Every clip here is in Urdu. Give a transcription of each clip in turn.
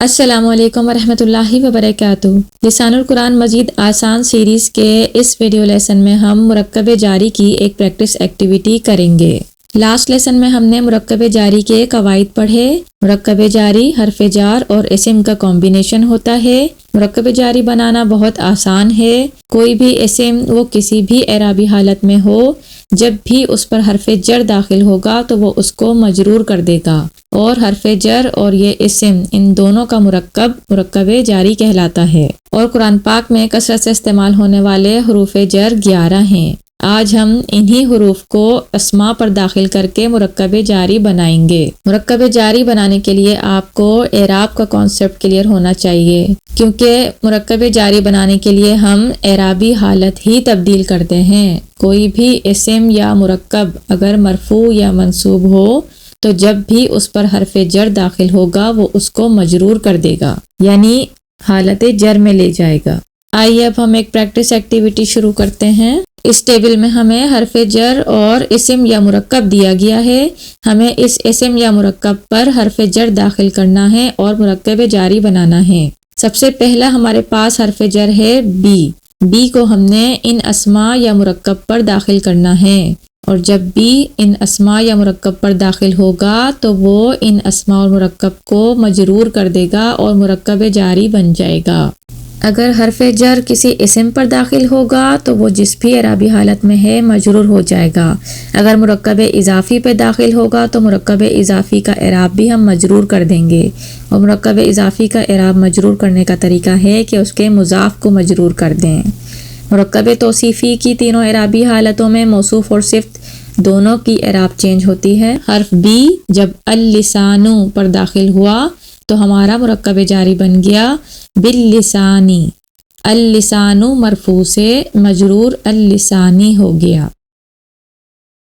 السلام علیکم ورحمۃ اللہ وبرکاتہ۔ لسان القرآن مزید آسان سیریز کے اس ویڈیو لیسن میں ہم مرکب جاری کی ایک پریکٹس ایکٹیویٹی کریں گے۔ لاسٹ لیسن میں ہم نے مرکب جاری کے قواعد پڑھے۔ مرکب جاری حرف جار اور اسم کا کمبینیشن ہوتا ہے۔ مرکب جاری بنانا بہت آسان ہے۔ کوئی بھی اسم وہ کسی بھی اعرابی حالت میں ہو، جب بھی اس پر حرف جر داخل ہوگا تو وہ اس کو مجرور کر دے گا، اور حرف جر اور یہ اسم ان دونوں کا مرکب جاری کہلاتا ہے۔ اور قرآن پاک میں کثرت سے استعمال ہونے والے حروف جر 11 ہیں۔ آج ہم انہی حروف کو اسماء پر داخل کر کے مرکب جاری بنائیں گے۔ مرکب جاری بنانے کے لیے آپ کو اعراب کا کانسیپٹ کلیئر ہونا چاہیے، کیونکہ مرکب جاری بنانے کے لیے ہم اعرابی حالت ہی تبدیل کرتے ہیں۔ کوئی بھی اسم یا مرکب اگر مرفوع یا منصوب ہو تو جب بھی اس پر حرف جر داخل ہوگا وہ اس کو مجرور کر دے گا، یعنی حالت جر میں لے جائے گا۔ آئیے اب ہم ایک پریکٹس ایکٹیویٹی شروع کرتے ہیں۔ اس ٹیبل میں ہمیں حرف جر اور اسم یا مرکب دیا گیا ہے۔ ہمیں اس اسم یا مرکب پر حرف جر داخل کرنا ہے اور مرکب جاری بنانا ہے۔ سب سے پہلا ہمارے پاس حرف جر ہے بی کو ہم نے ان اسماء یا مرکب پر داخل کرنا ہے، اور جب بھی ان اسماء یا مرکب پر داخل ہوگا تو وہ ان اسماء اور مرکب کو مجرور کر دے گا اور مرکب جاری بن جائے گا۔ اگر حرف جر کسی اسم پر داخل ہوگا تو وہ جس بھی اعرابی حالت میں ہے مجرور ہو جائے گا۔ اگر مرکب اضافی پہ داخل ہوگا تو مرکب اضافی کا اعراب بھی ہم مجرور کر دیں گے، اور مرکب اضافی کا اعراب مجرور کرنے کا طریقہ ہے کہ اس کے مضاف کو مجرور کر دیں۔ مرکب توصیفی کی تینوں اعرابی حالتوں میں موصوف اور صفت دونوں کی اعراب چینج ہوتی ہے۔ حرف بی جب اللسان پر داخل ہوا تو ہمارا مرکب جاری بن گیا باللسانی۔ اللسان مرفوع سے مجرور اللسانی ہو گیا۔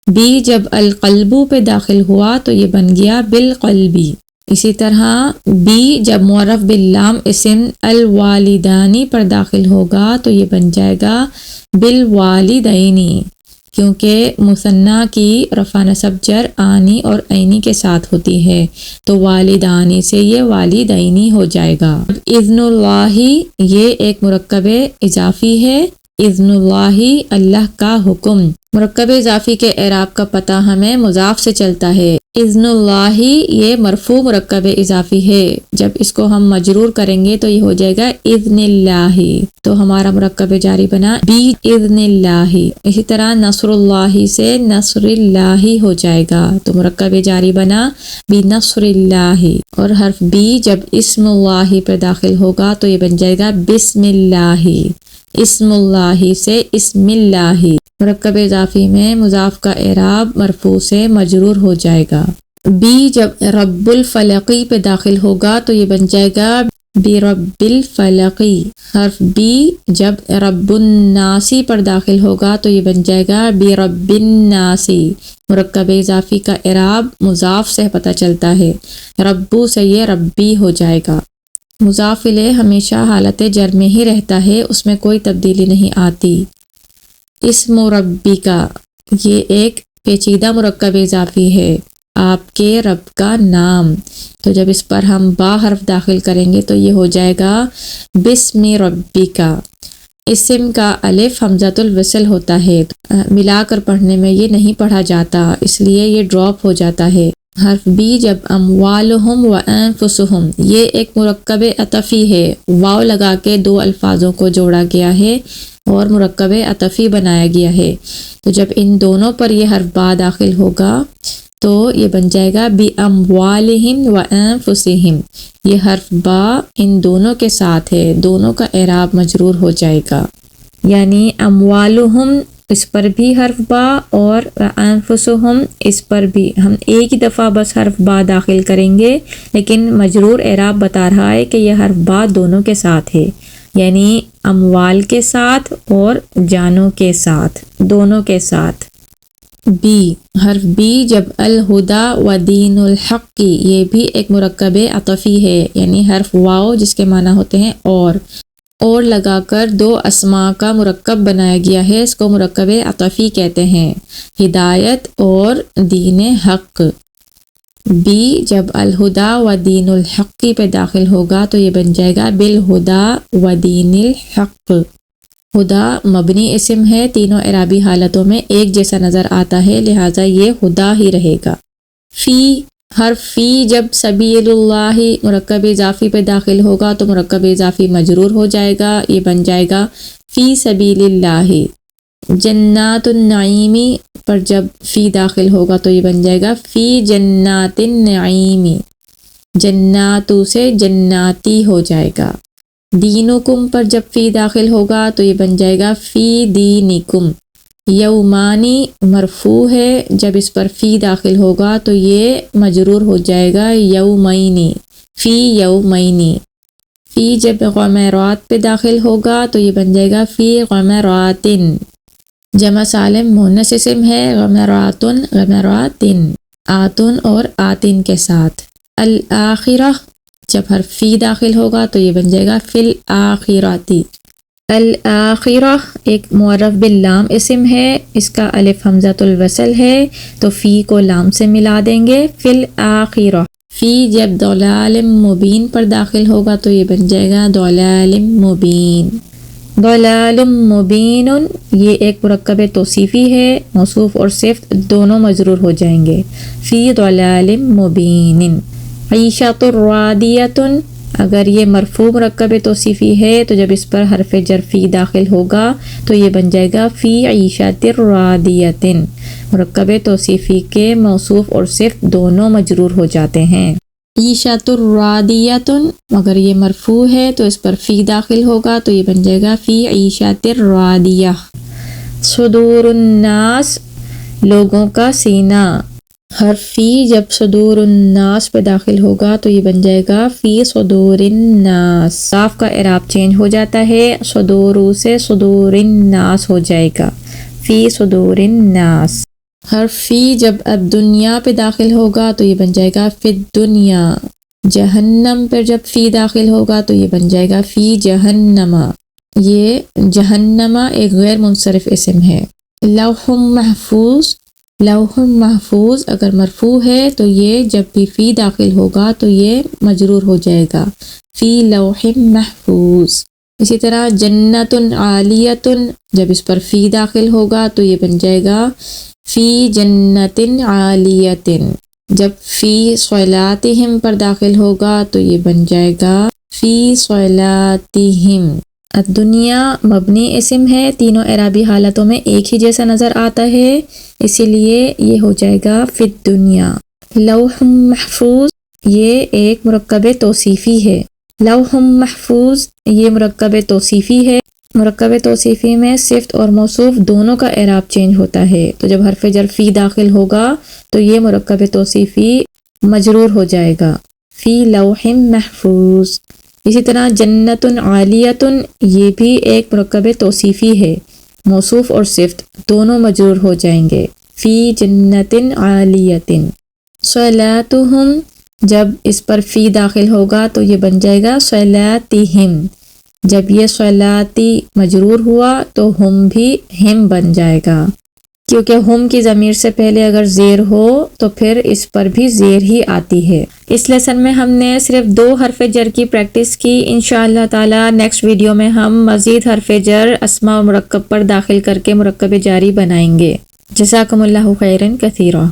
بی جب القلب پہ داخل ہوا تو یہ بن گیا بالقلبی۔ اسی طرح بی جب معرف باللام اسم الوالدانی پر داخل ہوگا تو یہ بن جائے گا بالوالدینی، کیونکہ مثنیٰ کی رفع نصب جر آنی اور عینی کے ساتھ ہوتی ہے تو والدانی سے یہ والدینی ہو جائے گا۔ اذن اللہ یہ ایک مرکب اضافی ہے۔ اذن اللہ اللہ کا حکم۔ مرکب اضافی کے اعراب کا پتہ ہمیں مضاف سے چلتا ہے۔ اذن اللہ یہ مرفوع مرکب اضافی ہے، جب اس کو ہم مجرور کریں گے تو یہ ہو جائے گا اذن اللہ، تو ہمارا مرکب جاری بنا بی اذن اللہ۔ اسی طرح نصر اللہ سے نصر اللہ ہو جائے گا تو مرکب جاری بنا بی نصر اللہ، اور حرف بی جب اسم اللہ پر داخل ہوگا تو یہ بن جائے گا بسم اللہ۔ اسم اللہ سے اسم اللہ، مرکب اضافی میں مضاف کا اعراب مرفوع سے مجرور ہو جائے گا۔ بی جب رب الفلقی پہ داخل ہوگا تو یہ بن جائے گا برب الفلقی۔ حرف بی جب رب الناسی پر داخل ہوگا تو یہ بن جائے گا برب الناسی۔ مرکب اضافی کا اعراب مضاف سے پتہ چلتا ہے، ربو سے یہ ربی ہو جائے گا۔ مضاف الیہ ہمیشہ حالت جر میں ہی رہتا ہے، اس میں کوئی تبدیلی نہیں آتی۔ اسم ربی کا یہ ایک پیچیدہ مرکب اضافی ہے، آپ کے رب کا نام، تو جب اس پر ہم با حرف داخل کریں گے تو یہ ہو جائے گا بسم ربی کا۔ اسم کا الف حمزۃ الوصل ہوتا ہے، ملا کر پڑھنے میں یہ نہیں پڑھا جاتا، اس لیے یہ ڈراپ ہو جاتا ہے۔ حرف بی جب اموالہم و انفسہم یہ ایک مرکب عطفی ہے، واو لگا کے دو الفاظوں کو جوڑا گیا ہے اور مرکب عطفی بنایا گیا ہے، تو جب ان دونوں پر یہ حرف با داخل ہوگا تو یہ بن جائے گا بی اموالہم و انفسہم۔ یہ حرف با ان دونوں کے ساتھ ہے، دونوں کا اعراب مجرور ہو جائے گا، یعنی اموالہم اس پر بھی حرف با اور انفسہم اس پر بھی ہم ایک ہی دفعہ بس حرف با داخل کریں گے، لیکن مجرور اعراب بتا رہا ہے کہ یہ حرف با دونوں کے ساتھ ہے، یعنی اموال کے ساتھ اور جانوں کے ساتھ، دونوں کے ساتھ۔ بی حرف بی جب الہدا و دین الحق کی یہ بھی ایک مرکب عطفی ہے، یعنی حرف واو جس کے معنی ہوتے ہیں اور لگا کر دو اسماء کا مرکب بنایا گیا ہے، اس کو مرکب عطفی کہتے ہیں۔ ہدایت اور دین حق، بی جب الہدا و دین الحق پہ داخل ہوگا تو یہ بن جائے گا بالہدا و دین الحق۔ ہدا مبنی اسم ہے، تینوں اعرابی حالتوں میں ایک جیسا نظر آتا ہے، لہٰذا یہ ہدا ہی رہے گا۔ فی حرف فی جب سبیل اللہ مرکب اضافی پہ داخل ہوگا تو مرکب اضافی مجرور ہو جائے گا، یہ بن جائے گا فی سبیل اللہ۔ جنات النعیمی پر جب فی داخل ہوگا تو یہ بن جائے گا فی جنات النعیمی، جناتو سے جناتی ہو جائے گا۔ دینکم پر جب فی داخل ہوگا تو یہ بن جائے گا فی دینکم۔ یومانی مرفوع ہے، جب اس پر فی داخل ہوگا تو یہ مجرور ہو جائے گا یومینی، فی یومینی۔ فی جب غمرات پہ داخل ہوگا تو یہ بن جائے گا فی غمراتن، جمع سالم مؤنث اسم ہے، غمراتن غمراتن، آتن اور آتن کے ساتھ۔ الآخرہ جب حرف فی داخل ہوگا تو یہ بن جائے گا فی الآخراتی۔ الآخرہ ایک معرف باللام اسم ہے، اس کا الف حمزۃ الوصل ہے تو فی کو لام سے ملا دیں گے، فی الآخرہ۔ فی جب ضلال مبین پر داخل ہوگا تو یہ بن جائے گا ضلال مبین۔ ضلال مبین یہ ایک مرکب توصیفی ہے، موصوف اور صفت دونوں مجرور ہو جائیں گے، فی ضلال مبین۔ عیشۃ راضیۃ اگر یہ مرفوع مرکب توصیفی ہے تو جب اس پر حرف جر فی داخل ہوگا تو یہ بن جائے گا فی عیشۃ راضیۃ، مرکب توصیفی کے موصوف اور صفت دونوں مجرور ہو جاتے ہیں۔ عیشۃ راضیۃ اگر یہ مرفوع ہے تو اس پر فی داخل ہوگا تو یہ بن جائے گا فی عیشۃ راضیہ۔ صدور الناس لوگوں کا سینہ، حرف فی جب صدور الناس پہ داخل ہوگا تو یہ بن جائے گا فی صدور الناس۔ صاف کا اعراب چینج ہو جاتا ہے، صدورو سے صدور الناس ہو جائے گا، فی صدور الناس۔ حرف فی جب اب دنیا پہ داخل ہوگا تو یہ بن جائے گا فی الدنیا۔ جہنم پر جب فی داخل ہوگا تو یہ بن جائے گا فی جہنما، یہ جہنما ایک غیر منصرف اسم ہے۔ لوح محفوظ، لوح محفوظ اگر مرفوع ہے تو یہ جب بھی فی داخل ہوگا تو یہ مجرور ہو جائے گا، فی لوح محفوظ۔ اسی طرح جنت عالیۃ جب اس پر فی داخل ہوگا تو یہ بن جائے گا فی جنت عالیۃ۔ جب فی صلاتہم پر داخل ہوگا تو یہ بن جائے گا فی صلاتہم۔ الدنیا مبنی اسم ہے، تینوں اعرابی حالتوں میں ایک ہی جیسا نظر آتا ہے، اسی لیے یہ ہو جائے گا فی الدنیا۔ لوح محفوظ یہ ایک مرکب توصیفی ہے، لوح محفوظ یہ مرکب توصیفی ہے، مرکب توصیفی میں صفت اور موصوف دونوں کا اعراب چینج ہوتا ہے، تو جب حرف جر فی داخل ہوگا تو یہ مرکب توصیفی مجرور ہو جائے گا، فی لوح محفوظ۔ اسی طرح جنت عالیۃ یہ بھی ایک مرکب توصیفی ہے، موصوف اور صفت دونوں مجرور ہو جائیں گے، فی جنت عالیۃ۔ صلاتہم جب اس پر فی داخل ہوگا تو یہ بن جائے گا صلاتہم، جب یہ صلاتی مجرور ہوا تو ہم بھی ہم بن جائے گا، کیونکہ ہم کی ضمیر سے پہلے اگر زیر ہو تو پھر اس پر بھی زیر ہی آتی ہے۔ اس لیسن میں ہم نے صرف 2 حرف جر کی پریکٹس کی، انشاءاللہ تعالی نیکسٹ ویڈیو میں ہم مزید حرف جر اسماء و مرکب پر داخل کر کے مرکب جاری بنائیں گے۔ جزاکم اللہ خیرا کثیرا۔